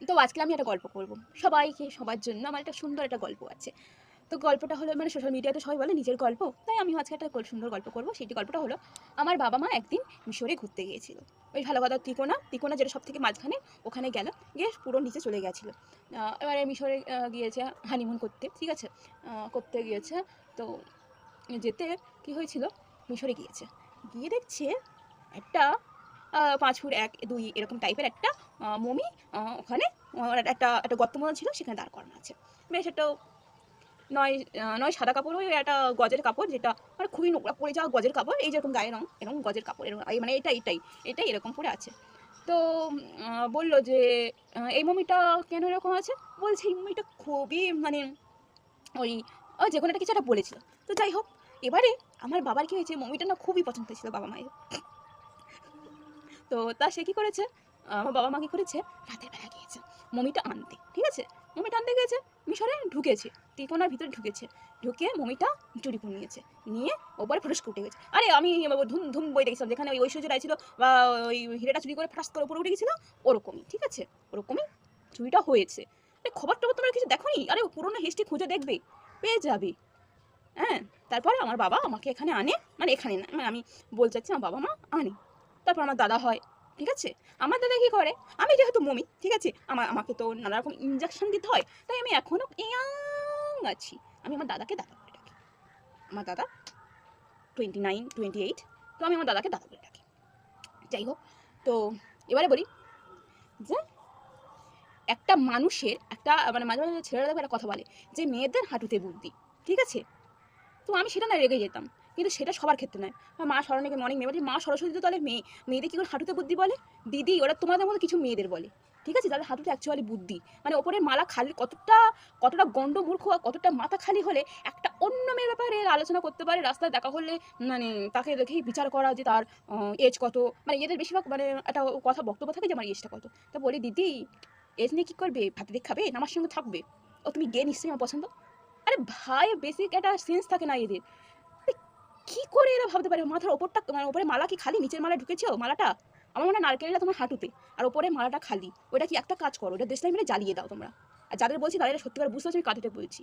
তো আজকে আমি একটা গল্প করব সবাইকে, সবার জন্য আমার একটা সুন্দর একটা গল্প আছে। তো গল্পটা হলো, মানে সোশ্যাল মিডিয়াতে সবাই বলে নিজের গল্প, তাই আমি আজকে একটা সুন্দর গল্প করব। সেটি গল্পটা হলো, আমার বাবা মা একদিন মিশরে ঘুরতে গিয়েছিল। ওই ভালো কথা তিকোনা তিকোনা যেটা সব থেকে মাঝখানে, ওখানে গেল, গিয়ে পুরো নিচে চলে গেছিলো। এবারে মিশরে গিয়েছে হানিমুন করতে, ঠিক আছে, করতে গিয়েছে। তো যেতে কি হয়েছিল, মিশরে গিয়েছে, গিয়ে দেখছে একটা ৫ ফুট ১ ২ এরকম টাইপের একটা মমি ওখানে একটা একটা গর্ত মতো ছিল, সেখানে দাঁড় করানো আছে। বেশ একটা নয় নয় সাদা কাপড়, ওই একটা গজের কাপড়, যেটা মানে খুবই নোংরা পড়ে যাওয়া গজের কাপড়, এই যেরকম গায়ের রং এরকম গজের কাপড়, এরকম মানে এটাই এরকম পরে আছে। তো বলল যে এই মমিটা কেন এরকম আছে? বলছে এই মমিটা খুবই মানে ওই যে কোনো একটা কিছু একটা বলেছিল। তো যাই হোক, এবারে আমার বাবার কি হয়েছে, মমিটা না খুবই পছন্দ হয়েছিল বাবা মায়ের। তো সে কী করেছে, আমার বাবা মা কী করেছে, রাতের বেলা গিয়েছে মমিটা আনতে, ঠিক আছে, মমিটা আনতে গিয়েছে, মিশরে ঢুকেছে, তিকোনার ভিতরে ঢুকেছে, ঢুকে মমিটা চুরি করে নিয়েছে, নিয়ে ওপরে ফটস উঠে গেছে। আরে আমি ধুম ধুম বই দেখেছিলাম, যেখানে ওই ঐশ্বর্য রায় ছিল বা ওই হিরেটা চুরি করে ফাটাস করে উপরে উঠে গেছিলো, ওরকমই, ঠিক আছে, ওরকমই চুরিটা হয়েছে। আরে খবর টবর তোমরা কিছু দেখো নি? আরে পুরোনো হিস্ট্রি খুঁজে দেখবে, পেয়ে যাবে। হ্যাঁ, তারপরে আমার বাবা আমাকে এখানে আনে, মানে এখানে না, মানে আমি বলতে চাচ্ছি আমার বাবা মা আনে। তারপর আমার দাদা হয়, ঠিক আছে, আমার দাদা কী করে, আমি যেহেতু মমি, ঠিক আছে, আমাকে তো নানা রকম ইঞ্জেকশন দিতে হয়, তাই আমি এখনও ইয়াং আছি, আমি আমার দাদাকে দাদা বলে ডাকি। আমার দাদা 29 28, তো আমি আমার দাদাকে দাদা বলে ডাকি। যাই হোক, তো এবারে বলি যে একটা মানুষের একটা মানে মাঝে মাঝে ছেলেরা দেখো একটা কথা বলে যে মেয়েদের হাঁটুতে বুদ্ধি, ঠিক আছে, তো আমি সেটা না রেগে যেতাম, কিন্তু সেটা সবার ক্ষেত্রে নয়। মা সরণীকে অনেক মেয়ে বলে, মা সরস্বতী তো তাহলে মেয়েদের কী করে হাঁটুতে বুদ্ধি বলে? দিদি, ওরা তোমাদের মধ্যে কিছু মেয়েদের বলে, ঠিক আছে, তাদের হাঁটুতে অ্যাকচুয়ালি বুদ্ধি, মানে ওপরের মালা খালি কতটা গণ্ড মূর্খ, কতটা মাথা খালি হলে একটা অন্য মেয়ের ব্যাপারে আলোচনা করতে পারে, রাস্তায় দেখা হলে মানে তাকে দেখেই বিচার করা যে তার এজ কত, মানে এদের বেশিরভাগ মানে একটা কথা বক্তব্য থাকে যে আমার এজটা কত। তা বলি, দিদি এজ নিয়ে কী করবে, ভাত দিয়ে খাবে না আমার সঙ্গে থাকবে? ও তুমি গে, নিশ্চয়ই আমার পছন্দ। আরে ভাই, বেসিক একটা সেন্স থাকে না এদের, কি করে এরা ভাবতে পারে মাথার ওপরটা, মানে ওপরে মালা কি খালি, নিচের মালা ঢুকেছে মালাটা? আমার মনে হয় নারকেলটা তোমার হাঁটুতে, আর ওপরে মালাটা খালি। ওটা কি একটা কাজ করো, ওটা দেশলাই মিলে জ্বালিয়ে দাও তোমরা। আর যাদের বলছি তারা এটা সত্যিকার বুঝতে পারছি আমি কাঁদিতে বলছি।